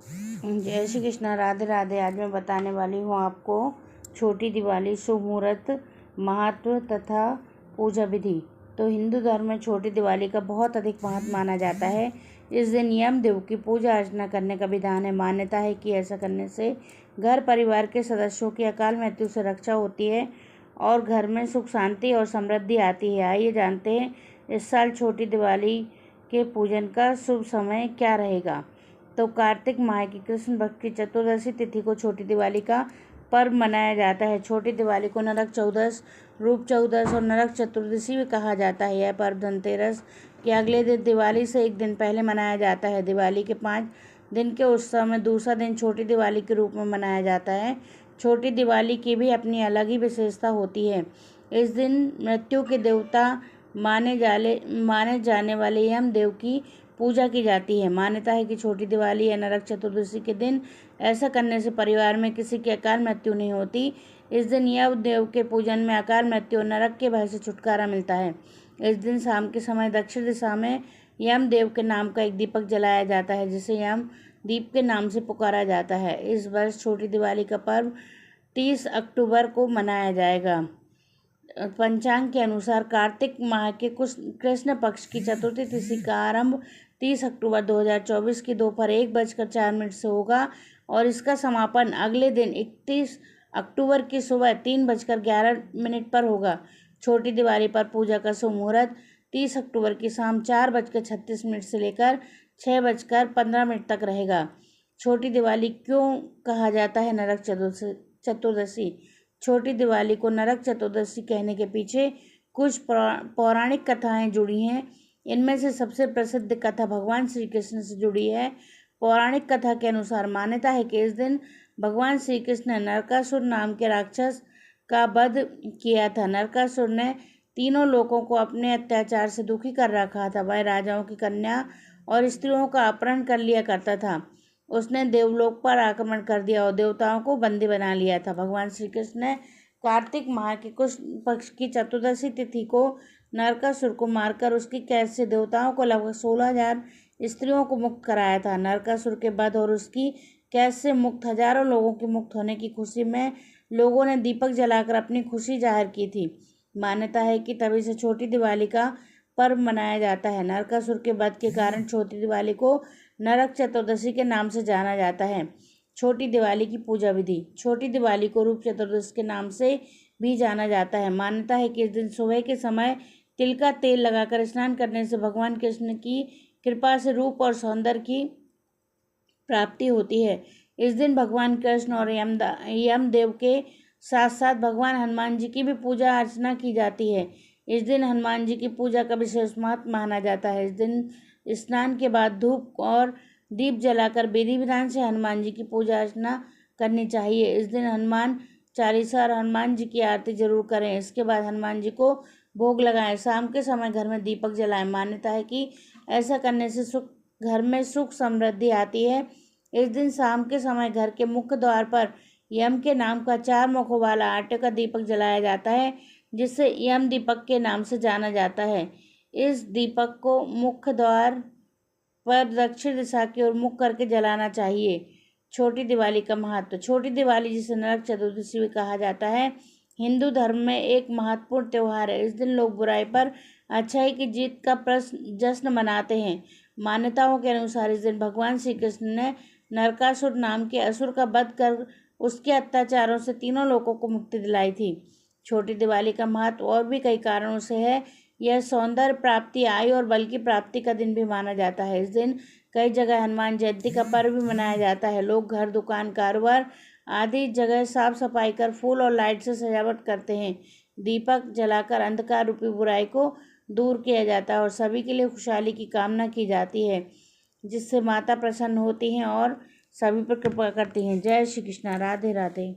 जय श्री कृष्णा, राधे राधे। आज मैं बताने वाली हूँ आपको छोटी दिवाली, शुभ मुहूर्त, महत्व तथा पूजा विधि। तो हिंदू धर्म में छोटी दिवाली का बहुत अधिक महत्व माना जाता है। इस दिन यमदेव की पूजा अर्चना करने का विधान है। मान्यता है कि ऐसा करने से घर परिवार के सदस्यों की अकाल मृत्यु से रक्षा होती है और घर में सुख शांति और समृद्धि आती है। आइए जानते हैं इस साल छोटी दिवाली के पूजन का शुभ समय क्या रहेगा। तो कार्तिक माह की कृष्ण पक्ष की चतुर्दशी तिथि को छोटी दिवाली का पर्व मनाया जाता है। छोटी दिवाली को नरक चौदस, रूप चौदस और नरक चतुर्दशी भी कहा जाता है। यह पर्व धनतेरस के अगले दिन दिवाली से एक दिन पहले मनाया जाता है। दिवाली के 5 दिन के उत्सव में दूसरा दिन छोटी दिवाली के रूप में मनाया जाता है। छोटी दिवाली की भी अपनी अलग ही विशेषता होती है। इस दिन मृत्यु के देवता माने जाने वाले यमदेव की पूजा की जाती है। मान्यता है कि छोटी दिवाली या नरक चतुर्दशी के दिन ऐसा करने से परिवार में किसी की अकाल मृत्यु नहीं होती। इस दिन यमदेव के पूजन में अकाल मृत्यु और नरक के भय से छुटकारा मिलता है। इस दिन शाम के समय दक्षिण दिशा में यमदेव के नाम का एक दीपक जलाया जाता है, जिसे यम दीप के नाम से पुकारा जाता है। इस वर्ष छोटी दिवाली का पर्व 30 अक्टूबर को मनाया जाएगा। पंचांग के अनुसार कार्तिक माह के कृष्ण पक्ष की चतुर्थी तिथि का आरंभ 30 अक्टूबर 2024 की दोपहर 1:04 से होगा और इसका समापन अगले दिन 31 अक्टूबर की सुबह 3:11 पर होगा। छोटी दिवाली पर पूजा का शुभ मुहूर्त 30 अक्टूबर की शाम 4:36 से लेकर 6:15 तक रहेगा। छोटी दिवाली क्यों कहा जाता है नरक चतुर्दशी? छोटी दिवाली को नरक चतुर्दशी कहने के पीछे कुछ पौराणिक कथाएं जुड़ी हैं। इनमें से सबसे प्रसिद्ध कथा भगवान श्री कृष्ण से जुड़ी है। पौराणिक कथा के अनुसार मान्यता है कि इस दिन भगवान श्री कृष्ण ने नरकासुर नाम के राक्षस का वध किया था। नरकासुर ने तीनों लोगों को अपने अत्याचार से दुखी कर रखा था। वह राजाओं की कन्या और स्त्रियों का अपहरण कर लिया करता था। उसने देवलोक पर आक्रमण कर दिया और देवताओं को बंदी बना लिया था। भगवान श्री कृष्ण ने कार्तिक माह के कृष्ण पक्ष की चतुर्दशी तिथि को नरकासुर को मारकर उसकी कैद से देवताओं को लगभग 16,000 स्त्रियों को मुक्त कराया था। नरकासुर के वध और उसकी कैद से मुक्त हजारों लोगों के मुक्त होने की खुशी में लोगों ने दीपक जलाकर अपनी खुशी जाहिर की थी। मान्यता है कि तभी से छोटी दिवाली का पर्व मनाया जाता है। नरकासुर के वध के कारण छोटी दिवाली को नरक चतुर्दशी के नाम से जाना जाता है। छोटी दिवाली की पूजा विधि। छोटी दिवाली को रूप चतुर्दशी के नाम से भी जाना जाता है। मान्यता है कि इस दिन सुबह के समय तिल का तेल लगाकर स्नान करने से भगवान कृष्ण की कृपा से रूप और सौंदर्य की प्राप्ति होती है। इस दिन भगवान कृष्ण और यमदेव के साथ साथ भगवान हनुमान जी की भी पूजा अर्चना की जाती है। इस दिन हनुमान जी की पूजा का विशेष महत्व माना जाता है। इस दिन स्नान के बाद धूप और दीप जलाकर विधि विधान से हनुमान जी की पूजा अर्चना करनी चाहिए। इस दिन हनुमान चालीसा और हनुमान जी की आरती जरूर करें। इसके बाद हनुमान जी को भोग लगाएं। शाम के समय घर में दीपक जलाएं। मान्यता है कि ऐसा करने से घर में सुख समृद्धि आती है। इस दिन शाम के समय घर के मुख्य द्वार पर यम के नाम का 4 मुखों वाला आटे का दीपक जलाया जाता है, जिसे यम दीपक के नाम से जाना जाता है। इस दीपक को मुख्य द्वार पर दक्षिण दिशा की ओर मुख करके जलाना चाहिए। छोटी दिवाली का महत्व। छोटी दिवाली, जिसे नरक चतुर्दशी भी कहा जाता है, हिंदू धर्म में एक महत्वपूर्ण त्यौहार है। इस दिन लोग बुराई पर अच्छाई की जीत का जश्न मनाते हैं। मान्यताओं के अनुसार इस दिन भगवान श्री कृष्ण ने नरकासुर नाम के असुर का वध कर उसके अत्याचारों से तीनों लोगों को मुक्ति दिलाई थी। छोटी दिवाली का महत्व और भी कई कारणों से है। यह सौंदर्य प्राप्ति, आयु और बल की प्राप्ति का दिन भी माना जाता है। इस दिन कई जगह हनुमान जयंती का पर्व भी मनाया जाता है। लोग घर, दुकान, कारोबार आदि जगह साफ सफाई कर फूल और लाइट से सजावट करते हैं। दीपक जलाकर अंधकार रूपी बुराई को दूर किया जाता है और सभी के लिए खुशहाली की कामना की जाती है, जिससे माता प्रसन्न होती हैं और सभी पर कृपा करती हैं। जय श्री कृष्णा, राधे राधे।